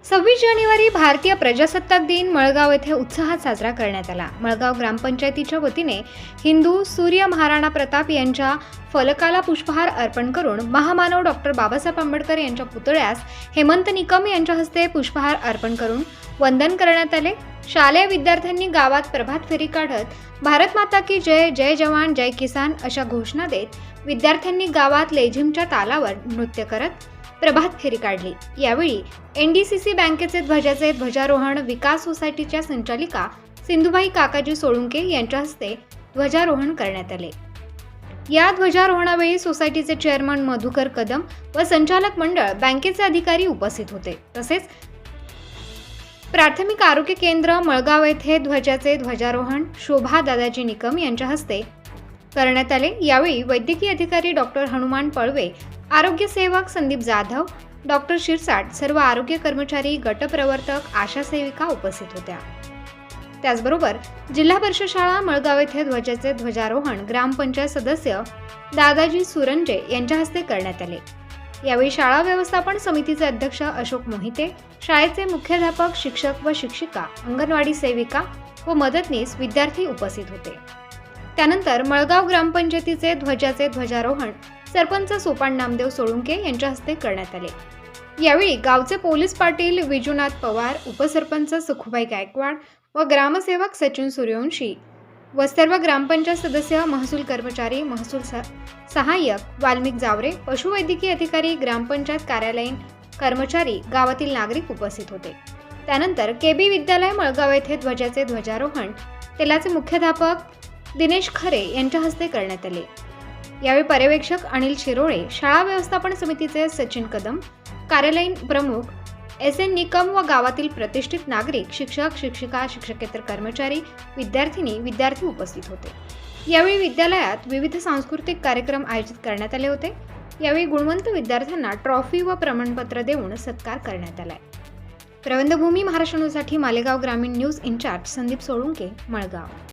26 जानेवारी भारतीय प्रजासत्ताक दिन मळगाव येथे उत्साहात साजरा करण्यात आला। मळगाव ग्रामपंचायतीच्या वतीने हिंदू सूर्य महाराणा प्रताप यांच्या फलकाला पुष्पहार अर्पण करून महामानव डॉक्टर बाबासाहेब आंबेडकर यांच्या पुतळ्यास हेमंत निकम यांच्या हस्ते पुष्पहार अर्पण करून वंदन करण्यात आले। शालेय विद्यार्थ्यांनी गावात प्रभात फेरी काढत भारत माता की जय, जय जवान जय किसान अशा घोषणा देत विद्यार्थ्यांनी गावात लेझिमच्या तालावर नृत्य करत प्रभात फेरी काढली। यावेळी एनडीसीसी बँकेचे ध्वजाचे ध्वजारोहण विकास सोसायटीच्या संचालिका सिंधुबाई काकाजी सोळुंके यांच्या हस्ते ध्वजारोहण करण्यात आले। या ध्वजारोहणावेळी सोसायटीचे चेअरमन मधुकर कदम व संचालक मंडळ बँकेचे अधिकारी उपस्थित होते। तसेच प्राथमिक आरोग्य केंद्र मळगाव येथे ध्वजाचे ध्वजारोहण शोभा दादाजी निकम यांच्या हस्ते करण्यात आले। यावेळी वैद्यकीय अधिकारी डॉक्टर हनुमान पळवे, आरोग्य सेवक संदीप जाधव, डॉक्टर शिरसाट, सर्व आरोग्य कर्मचारी, गटप्रवर्तक, आशा सेविका उपस्थित होत्या। त्याचबरोबर जिल्हा परिषद शाळा मळगाव येथे ध्वजाचे ध्वजारोहण ग्रामपंचायत सदस्य दादाजी सुरंजे यांच्या हस्ते करण्यात आले। यावेळी शाळा व्यवस्थापन समितीचे अध्यक्ष अशोक मोहिते, शाळेचे मुख्याध्यापक, शिक्षक व शिक्षिका, अंगणवाडी सेविका व मदतनीस विद्यार्थी उपस्थित होते। त्यानंतर मळगाव ग्रामपंचायतीचे ध्वजाचे ध्वजारोहण सरपंच सोपान नामदेव सोळुंके यांच्या हस्ते करण्यात आले। यावेळी गावचे पोलीस पाटील विजुनाथ पवार, उपसरपंच सुखुबाई गायकवाड व ग्रामसेवक सचिन सूर्यवंशी व सर्व ग्रामपंचायत सदस्य, महसूल कर्मचारी, महसूल सहाय्यक वाल्मिक जावरे, पशुवैद्यकीय अधिकारी, ग्रामपंचायत कार्यालयीन कर्मचारी, गावातील नागरिक उपस्थित होते। त्यानंतर केबी विद्यालय मळगाव येथे ध्वजाचे ध्वजारोहण तेलाचे मुख्याध्यापक दिनेश खरे यांच्या हस्ते करण्यात आले। यावेळी पर्यवेक्षक अनिल शिरोळे, शाळा व्यवस्थापन समितीचे सचिन कदम, कार्यालयीन प्रमुख SN निकम व गावातील प्रतिष्ठित नागरिक, शिक्षक, शिक्षिका, शिक्षकेतर कर्मचारी, विद्यार्थिनी, विद्यार्थी उपस्थित होते। यावेळी विद्यालयात विविध सांस्कृतिक कार्यक्रम आयोजित करण्यात आले होते। यावेळी गुणवंत विद्यार्थ्यांना ट्रॉफी व प्रमाणपत्र देऊन सत्कार करण्यात आला। प्रबंधभूमी महाराष्ट्र न्यूजसाठी मालेगाव ग्रामीण न्यूज इन्चार्ज संदीप सोळुंके, मळगाव।